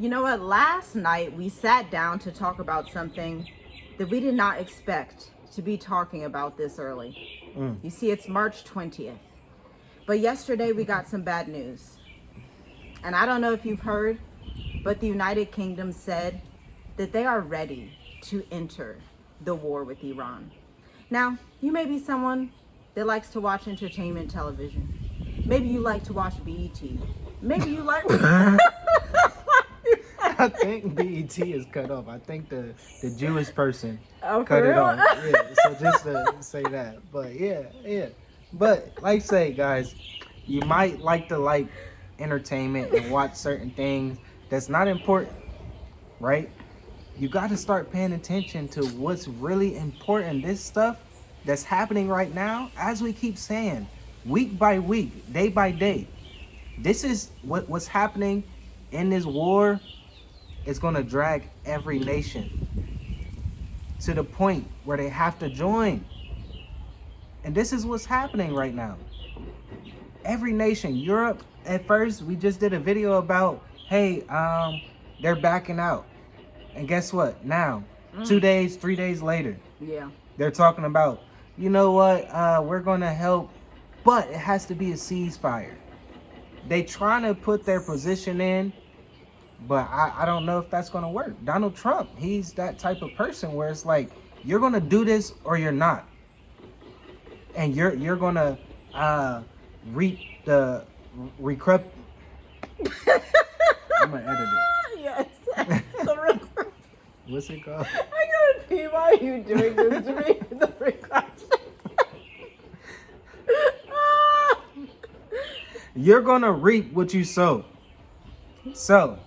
You know what? Last night we sat down to talk about something that we did not expect to be talking about this early. You see, it's March 20th. But yesterday we got some bad news. And I don't know if you've heard, but the United Kingdom said that they are ready to enter the war with Iran. Now, you may be someone that likes to watch entertainment television. Maybe you like to watch BET. Maybe you like... I think BET is cut off. I think the Jewish person Oh, cut for it real? off. Yeah, so just to say that. But yeah. But like I say, guys, you might like to entertainment and watch certain things that's not important, right? You got to start paying attention to what's really important. This stuff that's happening right now, as we keep saying, week by week, day by day. This is what's happening in this war. It's going to drag every nation to the point where they have to join. And this is what's happening right now. Every nation, Europe, at first, we just did a video about, hey, they're backing out. And guess what? Now, 2 days, 3 days later, they're talking about, you know what, we're going to help, but it has to be a ceasefire. They trying to put their position in, but I don't know if that's going to work. Donald Trump, he's that type of person where it's like, you're going to do this or you're not. And you're going to reap the recrup. I'm going to edit it. Yes. What's it called? I gotta pee. Why are you doing this to me? The request. You're going to reap what you sow. So,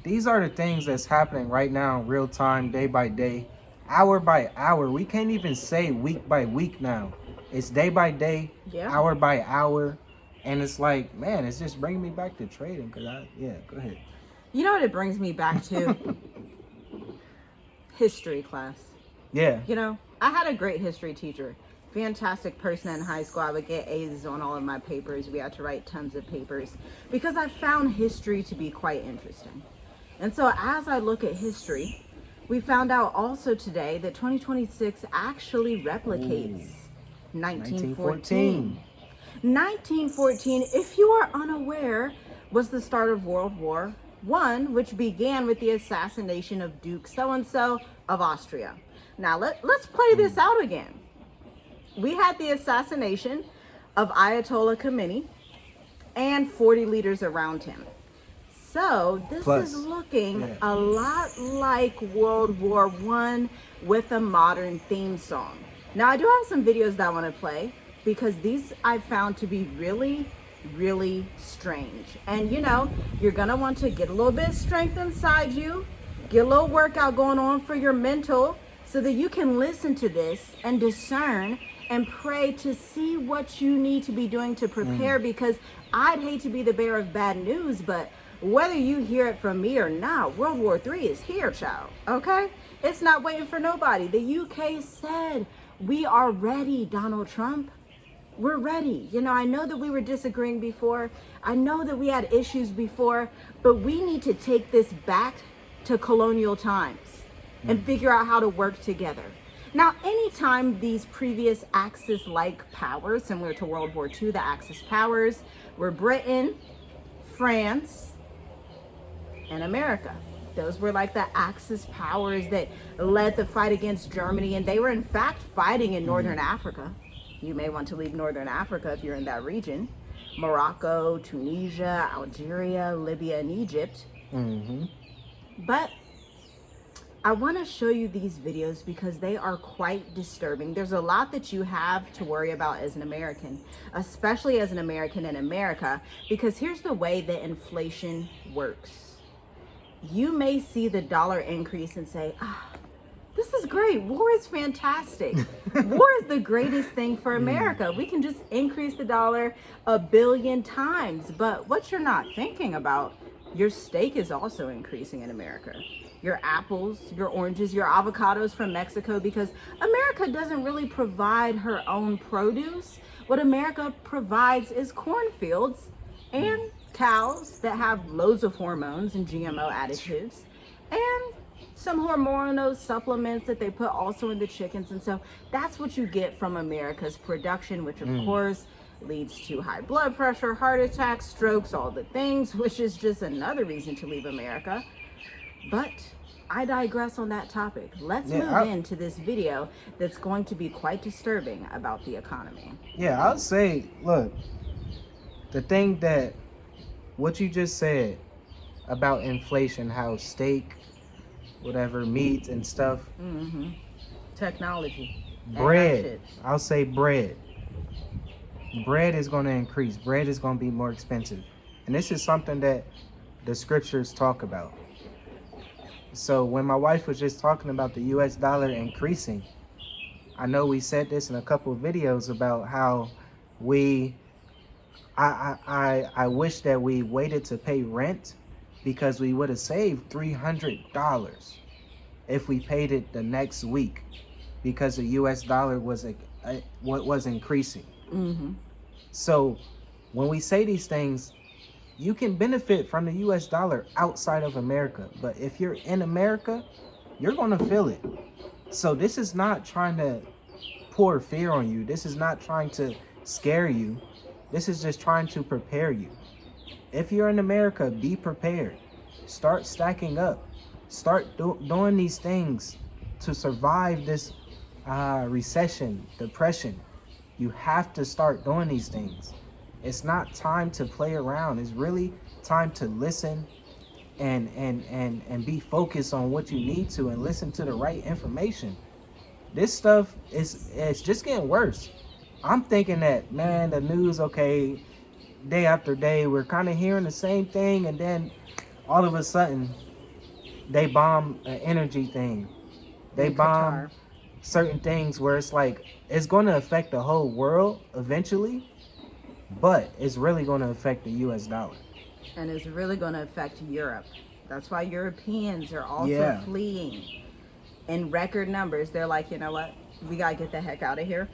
these are the things that's happening right now in real time, day by day, hour by hour. We can't even say week by week now. It's day by day, hour by hour. And it's like, man, it's just bringing me back to trading. Go ahead. You know what it brings me back to? History class. Yeah. You know, I had a great history teacher. Fantastic person in high school. I would get A's on all of my papers. We had to write tons of papers because I found history to be quite interesting. And so as I look at history, we found out also today that 2026 actually replicates 1914. 1914, if you are unaware, was the start of World War I, which began with the assassination of Duke so-and-so of Austria. Now let's play this out again. We had the assassination of Ayatollah Khomeini and 40 leaders around him. So this is looking a lot like World War I with a modern theme song. Now I do have some videos that I want to play because these I found to be really strange. And you know, you're gonna want to get a little bit of strength inside you, get a little workout going on for your mental so that you can listen to this and discern and pray to see what you need to be doing to prepare, because I'd hate to be the bearer of bad news, but whether you hear it from me or not, World War III is here, child, okay? It's not waiting for nobody. The UK said, we are ready, Donald Trump. We're ready. You know, I know that we were disagreeing before. I know that we had issues before, but we need to take this back to colonial times and figure out how to work together. Now, anytime these previous Axis-like powers, similar to World War II, the Axis powers were Britain, France, and America. Those were like the Axis powers that led the fight against Germany, and they were in fact fighting in Northern Africa. You may want to leave Northern Africa if you're in that region. Morocco, Tunisia, Algeria, Libya, and Egypt. But I want to show you these videos because they are quite disturbing. There's a lot that you have to worry about as an American, especially as an American in America, because here's the way that inflation works. You may see the dollar increase and say, this is great. War is fantastic. War is the greatest thing for America. We can just increase the dollar 1 billion times. But what you're not thinking about, your steak is also increasing in America. Your apples, your oranges, your avocados from Mexico, because America doesn't really provide her own produce. What America provides is cornfields and cows that have loads of hormones and GMO additives, and some hormonal supplements that they put also in the chickens. And so that's what you get from America's production, which of course leads to high blood pressure, heart attacks, strokes, all the things, which is just another reason to leave America. But I digress on that topic. Let's move into this video that's going to be quite disturbing about the economy. Yeah, I'll say, look, the thing that what you just said about inflation, how steak, whatever, meat and stuff, Technology. bread, I'll say bread. Bread is going to increase. Bread is going to be more expensive. And this is something that the scriptures talk about. So when my wife was just talking about the US dollar increasing, I know we said this in a couple of videos about how I wish that we waited to pay rent, because we would have saved $300 if we paid it the next week, because the US dollar was increasing. So when we say these things, you can benefit from the US dollar outside of America, but if you're in America, you're going to feel it. So this is not trying to pour fear on you. This is not trying to scare you. This is just trying to prepare you. If you're in America, be prepared. Start stacking up. Start doing these things to survive this recession, depression. You have to start doing these things. It's not time to play around. It's really time to listen and be focused on what you need to, and listen to the right information. This stuff it's just getting worse. I'm thinking that, man, the news, okay, day after day, we're kind of hearing the same thing, and then all of a sudden, they bomb an energy thing. They bomb Qatar. certain things where it's like, it's going to affect the whole world eventually, but it's really going to affect the US dollar. And it's really going to affect Europe. That's why Europeans are also fleeing in record numbers. They're like, you know what? We got to get the heck out of here.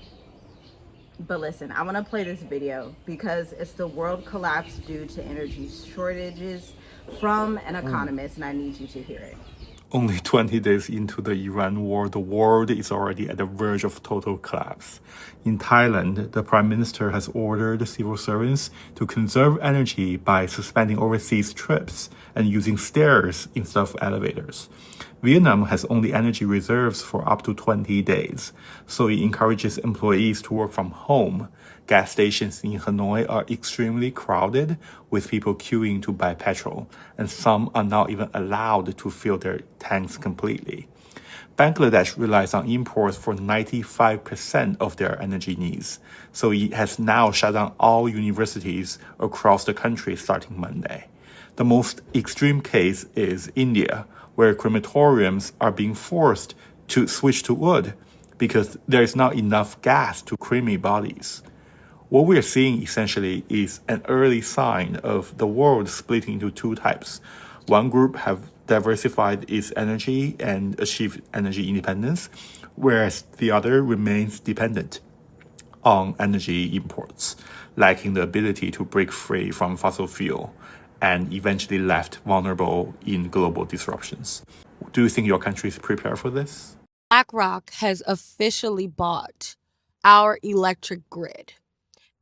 But listen, I want to play this video because it's the world collapse due to energy shortages from an economist, and I need you to hear it. Only 20 days into the Iran war, the world is already at the verge of total collapse. In Thailand, the Prime Minister has ordered civil servants to conserve energy by suspending overseas trips and using stairs instead of elevators. Vietnam has only energy reserves for up to 20 days, so it encourages employees to work from home. Gas stations in Hanoi are extremely crowded, with people queuing to buy petrol, and some are not even allowed to fill their tanks completely. Bangladesh relies on imports for 95% of their energy needs, so it has now shut down all universities across the country starting Monday. The most extreme case is India, where crematoriums are being forced to switch to wood because there is not enough gas to cremate bodies. What we are seeing essentially is an early sign of the world splitting into two types. One group have diversified its energy and achieved energy independence, whereas the other remains dependent on energy imports, lacking the ability to break free from fossil fuel, and eventually left vulnerable in global disruptions. Do you think your country is prepared for this? BlackRock has officially bought our electric grid.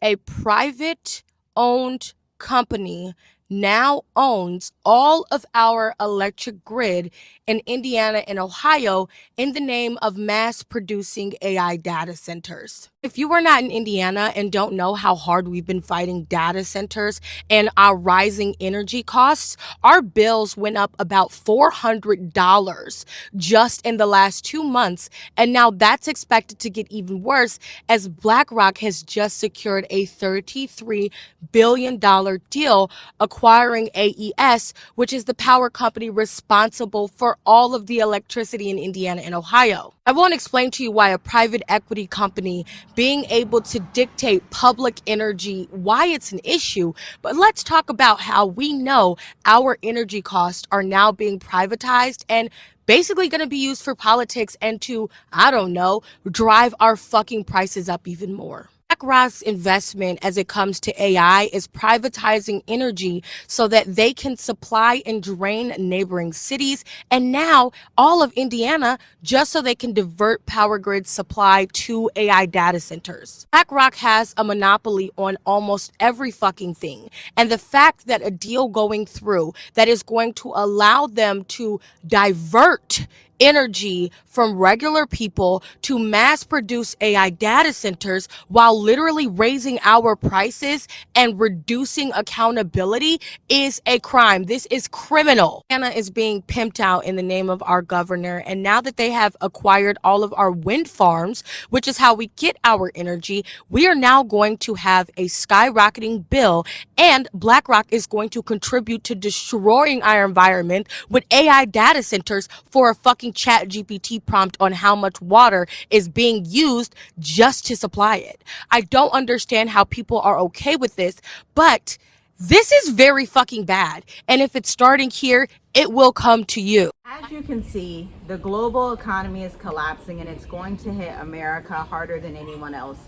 A private-owned company now owns all of our electric grid in Indiana and Ohio in the name of mass producing AI data centers. If you are not in Indiana and don't know how hard we've been fighting data centers and our rising energy costs, our bills went up about $400 just in the last 2 months. And now that's expected to get even worse as BlackRock has just secured a $33 billion deal acquiring AES, which is the power company responsible for all of the electricity in Indiana and Ohio. I won't explain to you why a private equity company being able to dictate public energy, why it's an issue, but let's talk about how we know our energy costs are now being privatized and basically going to be used for politics and to, I don't know, drive our fucking prices up even more. BlackRock's investment as it comes to AI is privatizing energy so that they can supply and drain neighboring cities and now all of Indiana just so they can divert power grid supply to AI data centers. BlackRock has a monopoly on almost every fucking thing. And the fact that a deal going through that is going to allow them to divert energy from regular people to mass produce AI data centers while literally raising our prices and reducing accountability is a crime. This is criminal. Anna is being pimped out in the name of our governor. And now that they have acquired all of our wind farms, which is how we get our energy, we are now going to have a skyrocketing bill, and BlackRock is going to contribute to destroying our environment with AI data centers for a fucking chat GPT prompt on how much water is being used just to supply it. I don't understand how people are okay with this, but this is very fucking bad. And if it's starting here, it will come to you. As you can see, the global economy is collapsing and it's going to hit America harder than anyone else.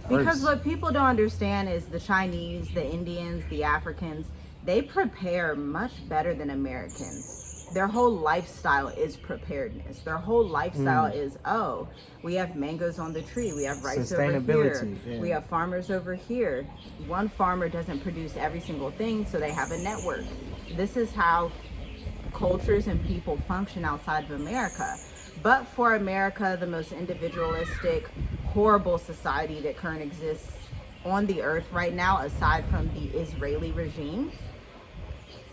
Because what people don't understand is the Chinese, the Indians, the Africans, they prepare much better than Americans. Their whole lifestyle is preparedness. Their whole lifestyle is, oh, we have mangoes on the tree. We have rice over here. Yeah. We have farmers over here. One farmer doesn't produce every single thing, so they have a network. This is how cultures and people function outside of America. But for America, the most individualistic, horrible society that currently exists on the earth right now, aside from the Israeli regime.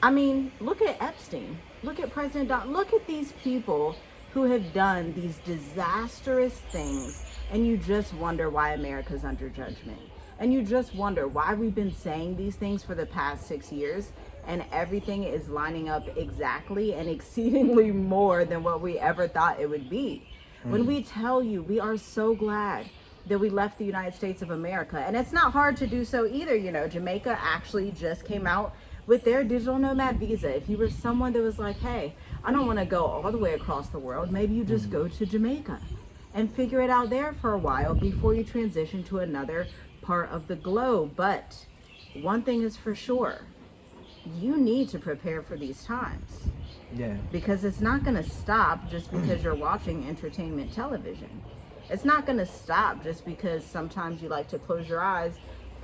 I mean, look at Epstein. Look at President Donald. Look at these people who have done these disastrous things, and you just wonder why America's under judgment. And you just wonder why we've been saying these things for the past 6 years, and everything is lining up exactly and exceedingly more than what we ever thought it would be. When we tell you we are so glad that we left the United States of America, and it's not hard to do so either. You know, Jamaica actually just came out with their digital nomad visa. If you were someone that was like, hey, I don't want to go all the way across the world, maybe you just go to Jamaica and figure it out there for a while before you transition to another part of the globe. But one thing is for sure, you need to prepare for these times. Yeah. Because it's not going to stop just because you're watching entertainment television. It's not going to stop just because sometimes you like to close your eyes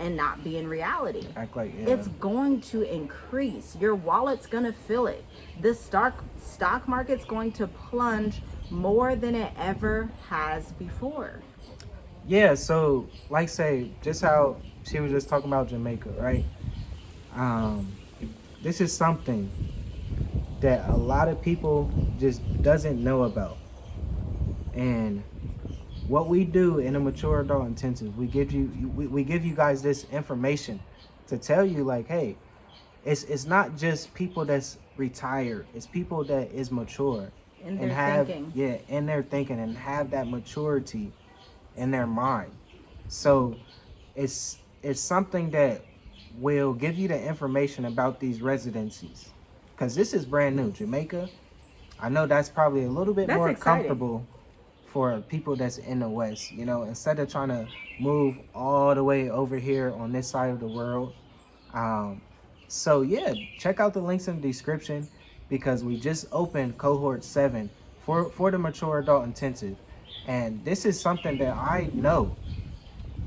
and not be in reality. Act like, yeah. It's going to increase. Your wallet's going to feel it. The stock market's going to plunge more than it ever has before. Yeah, so like say, just how she was just talking about Jamaica, right? This is something that a lot of people just doesn't know about. And what we do in a mature adult intensive, we give you guys this information to tell you like, hey, it's not just people that's retired, it's people that is mature In and their have thinking. in their thinking and have that maturity in their mind. So it's something that will give you the information about these residencies, because this is brand new. Jamaica, I know that's probably a little bit That's more exciting. comfortable for people that's in the West, you know, instead of trying to move all the way over here on this side of the world. So yeah, check out the links in the description, because we just opened cohort 7 for the mature adult intensive. And this is something that I know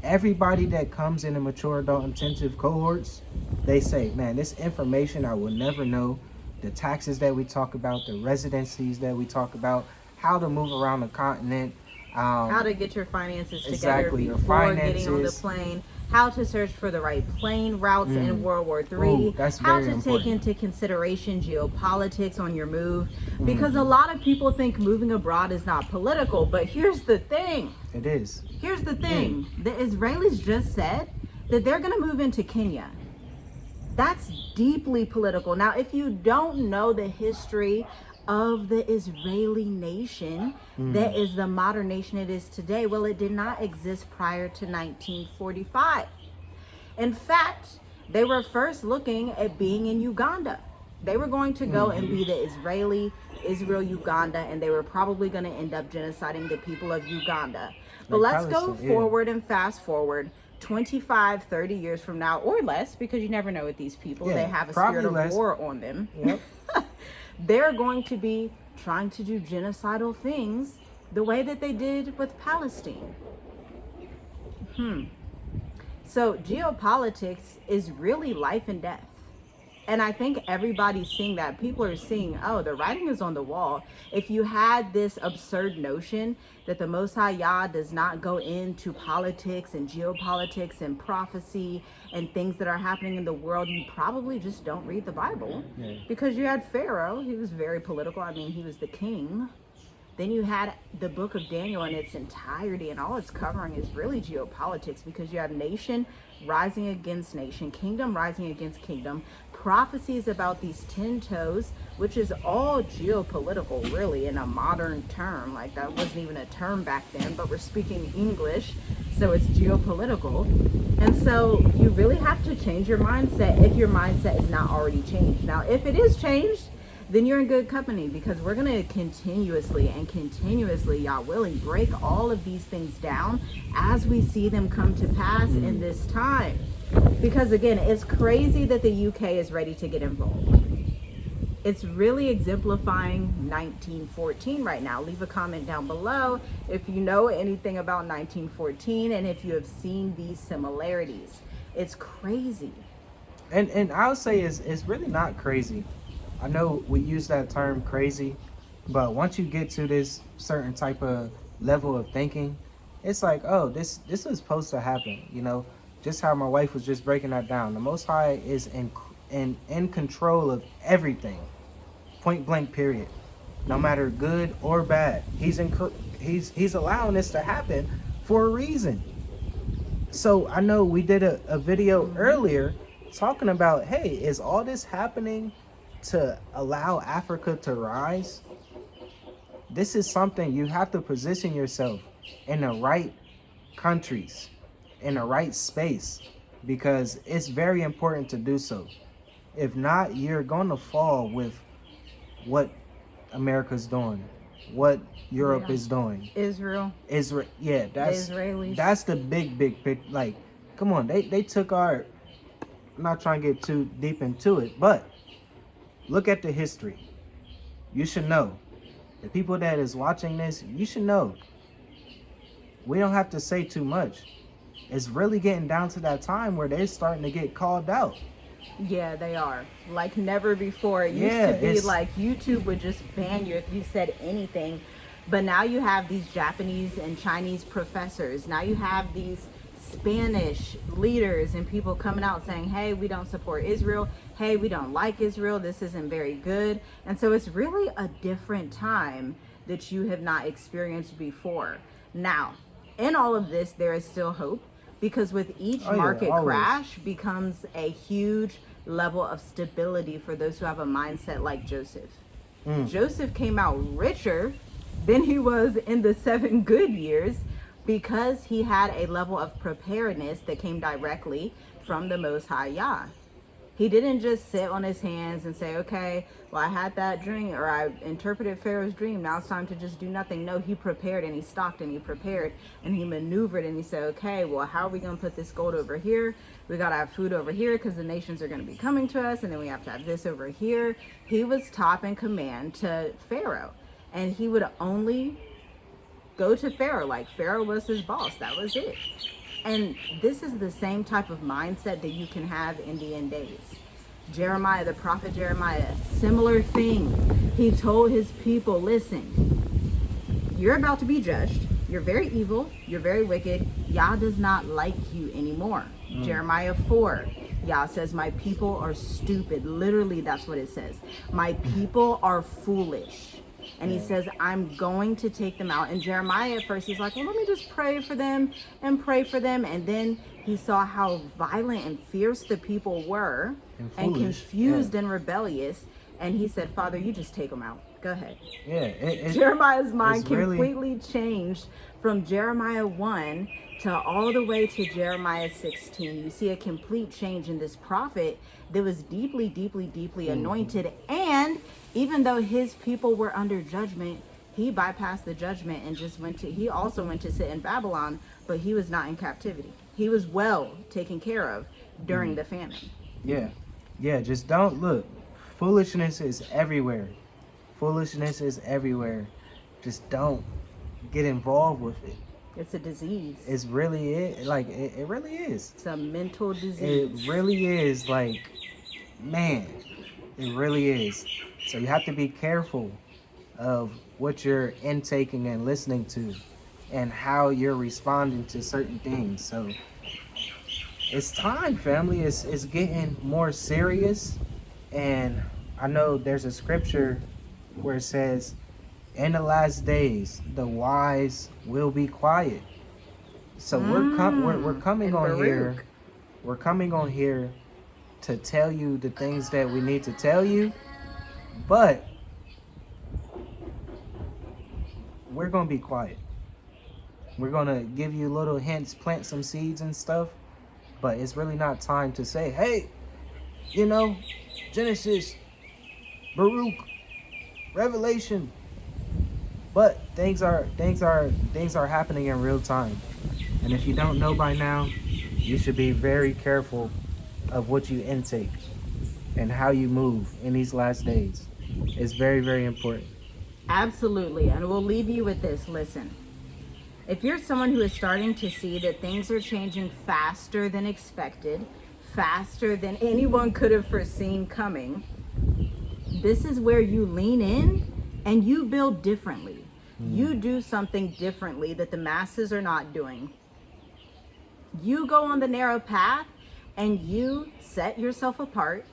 everybody that comes in the mature adult intensive cohorts, they say, man, this information I will never know. The taxes that we talk about, the residencies that we talk about, how to move around the continent, How to get your finances exactly, together your before getting on the finances. plane. How to search for the right plane routes in World War III. Ooh, that's how very to important. take into consideration geopolitics on your move. Because a lot of people think moving abroad is not political. But here's the thing. It is. Here's the thing. The Israelis just said that they're going to move into Kenya. That's deeply political. Now, if you don't know the history of the Israeli nation, that is the modern nation it is today, well, it did not exist prior to 1945. In fact, they were first looking at being in Uganda. They were going to go and be the Israel-Uganda, and they were probably going to end up genociding the people of Uganda. But Like let's go Palestine, yeah. forward and fast forward 25, 30 years from now, or less, because you never know with these people. Yeah, they have a probably spirit of less. war on them. Yep. They're going to be trying to do genocidal things the way that they did with Palestine. So geopolitics is really life and death. And I think everybody's seeing that. People are seeing, oh, the writing is on the wall. If you had this absurd notion that the Most High Yah does not go into politics and geopolitics and prophecy and things that are happening in the world, you probably just don't read the Bible. Yeah. Because you had Pharaoh, he was very political. I mean, he was the king. Then you had the book of Daniel in its entirety, and all it's covering is really geopolitics, because you have nation rising against nation, kingdom rising against kingdom, prophecies about these 10 toes, which is all geopolitical, really, in a modern term. Like, that wasn't even a term back then, but we're speaking English, so it's geopolitical. And so you really have to change your mindset if your mindset is not already changed. Now, if it is changed, then you're in good company, because we're going to continuously, Yah willing, break all of these things down as we see them come to pass in this time. Because again, it's crazy that the UK is ready to get involved. It's really exemplifying 1914 right now. Leave a comment down below if you know anything about 1914 and if you have seen these similarities. It's crazy. And I would say it's really not crazy. I know we use that term crazy, but once you get to this certain type of level of thinking, it's like, oh, this is supposed to happen, you know? Just how my wife was just breaking that down. The Most High is in control of everything, point blank, period. No matter good or bad, he's allowing this to happen for a reason. So I know we did a video earlier talking about, hey, is all this happening to allow Africa to rise? This is something you have to position yourself in the right countries, in the right space, because it's very important to do so. If not, you're going to fall with what America's doing, what Europe is doing. Israel, yeah, Israelis. That's the big picture. Like, come on, they took our, I'm not trying to get too deep into it, but look at the history. You should know. The people that is watching this, you should know. We don't have to say too much. It's really getting down to that time where they're starting to get called out. Yeah, they are. Like never before. It used to be like YouTube would just ban you if you said anything. But now you have these Japanese and Chinese professors. Now you have these Spanish leaders and people coming out saying, hey, we don't support Israel. Hey, we don't like Israel. This isn't very good. And so it's really a different time that you have not experienced before. Now, in all of this, there is still hope, because with each market crash becomes a huge level of stability for those who have a mindset like Joseph. Joseph came out richer than he was in the 7 good years, because he had a level of preparedness that came directly from the Most High Yah. He didn't just sit on his hands and say, okay, well, I had that dream, or I interpreted Pharaoh's dream, now it's time to just do nothing. No, he prepared, and he stocked, and he prepared, and he maneuvered, and he said, okay, well, how are we going to put this gold over here? We got to have food over here because the nations are going to be coming to us, and then we have to have this over here. He was top in command to Pharaoh, and he would only go to Pharaoh. Like, Pharaoh was his boss. That was it. And this is the same type of mindset that you can have in the end days. Jeremiah, the prophet Jeremiah, similar thing. He told his people, listen, you're about to be judged. You're very evil. You're very wicked. Yah does not like you anymore. Jeremiah 4, Yah says, my people are stupid. Literally, that's what it says. My people are foolish. And he says, I'm going to take them out. And Jeremiah at first, he's like, well, let me just pray for them and pray for them. And then he saw how violent and fierce the people were and confused and rebellious. And he said, Father, you just take them out. Go ahead. Yeah. Jeremiah's mind completely changed from Jeremiah 1 to all the way to Jeremiah 16. You see a complete change in this prophet that was deeply, deeply, deeply anointed. And even though his people were under judgment, he bypassed the judgment and just he also went to sit in Babylon, but he was not in captivity. He was well taken care of during the famine. Yeah, just don't look. Foolishness is everywhere. Foolishness is everywhere. Just don't get involved with it. It's a disease. It's really it. Like it really is. It's a mental disease. It really is. Like, man, it really is. So you have to be careful of what you're intaking and listening to, and how you're responding to certain things. So it's time, family. It's getting more serious. And I know there's a scripture where it says, in the last days, the wise will be quiet. So we're coming on here. We're coming on here to tell you the things that we need to tell you, but we're gonna be quiet. We're gonna give you little hints, plant some seeds and stuff, but it's really not time to say, hey, you know, Genesis, Baruch, Revelation. But things are happening in real time. And if you don't know by now, you should be very careful of what you intake and how you move in these last days. It's very, very important. Absolutely. And we'll leave you with this. Listen, if you're someone who is starting to see that things are changing faster than expected, faster than anyone could have foreseen coming, this is where you lean in and you build differently. You do something differently that the masses are not doing. You go on the narrow path and you set yourself apart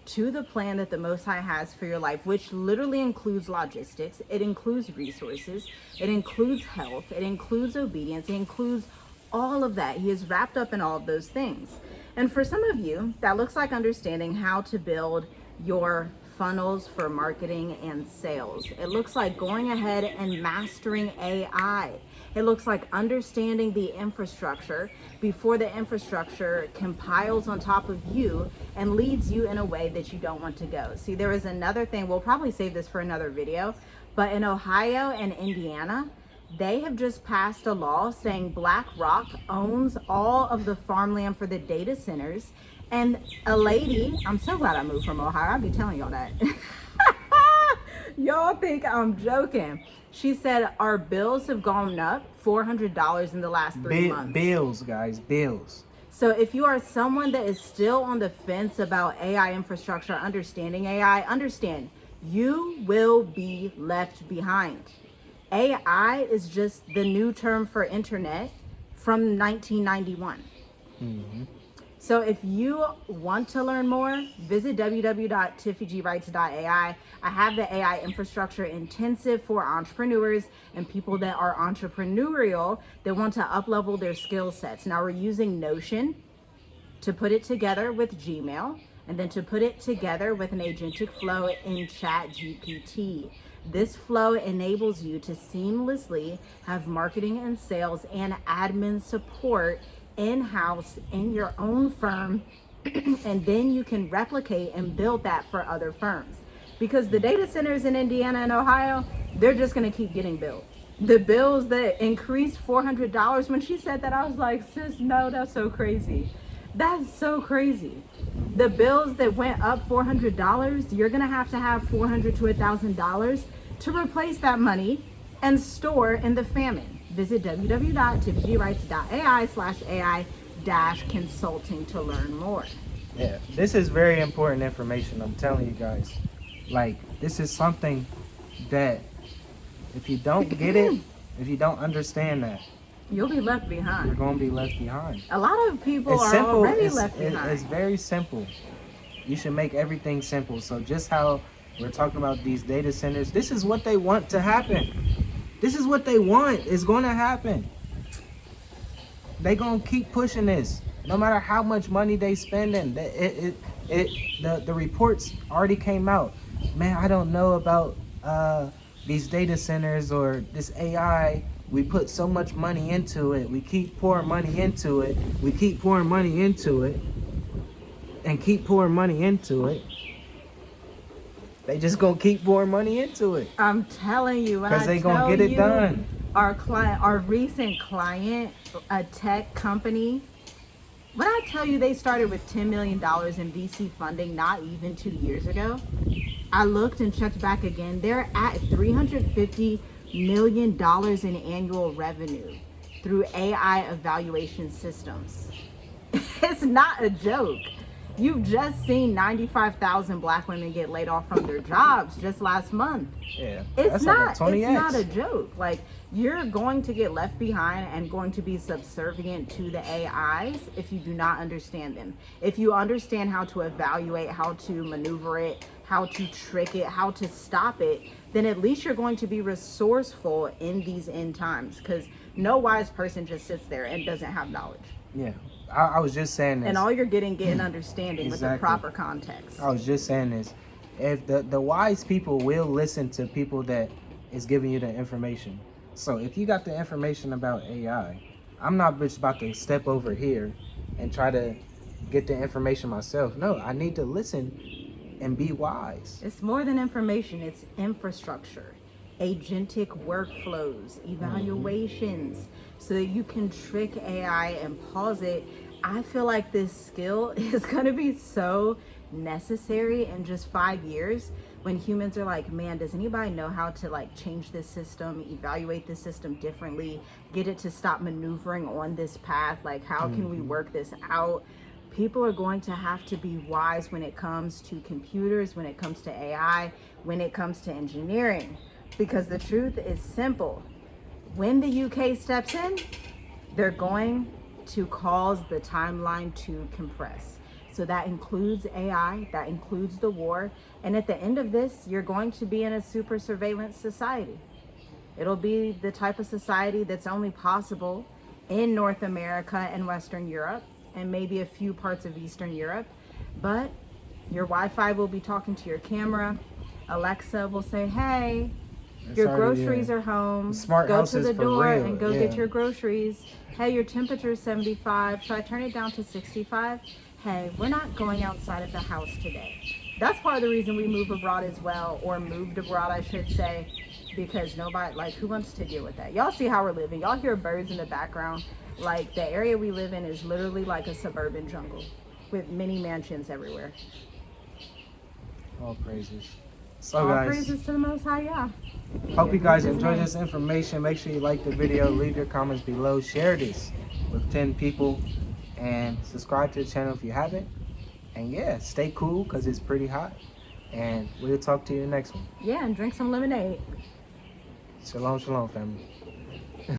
to the plan that the Most High has for your life, which literally includes logistics, it includes resources, it includes health, it includes obedience, it includes all of that. He is wrapped up in all of those things. And for some of you, that looks like understanding how to build your funnels for marketing and sales. It looks like going ahead and mastering AI. It looks like understanding the infrastructure before the infrastructure compiles on top of you and leads you in a way that you don't want to go. See, there is another thing, we'll probably save this for another video, but in Ohio and Indiana, they have just passed a law saying BlackRock owns all of the farmland for the data centers. And a lady, I'm so glad I moved from Ohio, I'll be telling y'all that. Y'all think I'm joking. She said our bills have gone up $400 in the last 3 months. Bills, guys, bills. So if you are someone that is still on the fence about AI infrastructure, understanding AI, understand you will be left behind. AI is just the new term for internet from 1991. Mm-hmm. So if you want to learn more, visit www.tiffygwrites.ai. I have the AI infrastructure intensive for entrepreneurs and people that are entrepreneurial that want to up-level their skill sets. Now we're using Notion to put it together with Gmail and then to put it together with an agentic flow in ChatGPT. This flow enables you to seamlessly have marketing and sales and admin support in-house in your own firm, and then you can replicate and build that for other firms, because the data centers in Indiana and Ohio, they're just going to keep getting built. The bills that increased $400, when she said that, I was like, sis, no, that's so crazy. That's so crazy. The bills that went up $400, you're going to have $400 to $1,000 to replace that money and store in the famine. Visit www.tiffygwrites.ai/AI-consulting to learn more. Yeah, this is very important information. I'm telling you guys. Like, this is something that if you don't get it, if you don't understand that, you'll be left behind. You're going to be left behind. A lot of people are already left behind. It's very simple. You should make everything simple. So just how we're talking about these data centers, this is what they want to happen. This is what they want. It's going to happen. They're going to keep pushing this. No matter how much money they spending. The reports already came out. Man, I don't know about these data centers or this AI. We put so much money into it. We keep pouring money into it. We keep pouring money into it. And keep pouring money into it. They just gonna keep pouring money into it. I'm telling you, because they gonna get it done. Our recent client, a tech company, When I tell you they started with $10 million in VC funding not even 2 years ago, I looked and checked back again. They're at $350 million in annual revenue through AI evaluation systems. It's not a joke. You've just seen 95,000 black women get laid off from their jobs just last month. Yeah, It's that's like a not 20X. it's not a joke. Like, you're going to get left behind and going to be subservient to the AIs if you do not understand them. If you understand how to evaluate, how to maneuver it, how to trick it, how to stop it, then at least you're going to be resourceful in these end times, because no wise person just sits there and doesn't have knowledge. Yeah, I was just saying this. And all you're getting understanding with the Exactly. proper context. I was just saying this. If the wise people will listen to people that is giving you the information. So if you got the information about AI, I'm not just about to step over here and try to get the information myself. No, I need to listen and be wise. It's more than information, it's infrastructure, agentic workflows, evaluations, so that you can trick AI and pause it. I feel like this skill is going to be so necessary in just 5 years, when humans are like, man, does anybody know how to like change this system, evaluate this system differently, get it to stop maneuvering on this path? Like, how can we work this out? People are going to have to be wise when it comes to computers, when it comes to AI, when it comes to engineering, because the truth is simple. When the UK steps in, they're going to cause the timeline to compress. So that includes AI, that includes the war. And at the end of this, you're going to be in a super surveillance society. It'll be the type of society that's only possible in North America and Western Europe, and maybe a few parts of Eastern Europe. But your Wi-Fi will be talking to your camera. Alexa will say, hey, your groceries are home. Smart Go to houses the for door real, and go yeah. get your groceries. Hey, your temperature is 75. Should I turn it down to 65? Hey, we're not going outside of the house today. That's part of the reason we move abroad as well, or moved abroad, I should say, because nobody, like, who wants to deal with that? Y'all see how we're living. Y'all hear birds in the background. Like, the area we live in is literally like a suburban jungle with many mansions everywhere. All praises. So All guys, praises to the Most High, yeah. hope you guys enjoyed this information. Make sure you like the video, leave your comments below, share this with 10 people, and subscribe to the channel if you haven't. And yeah, stay cool because it's pretty hot. And we'll talk to you in the next one. Yeah, and drink some lemonade. Shalom, shalom, family.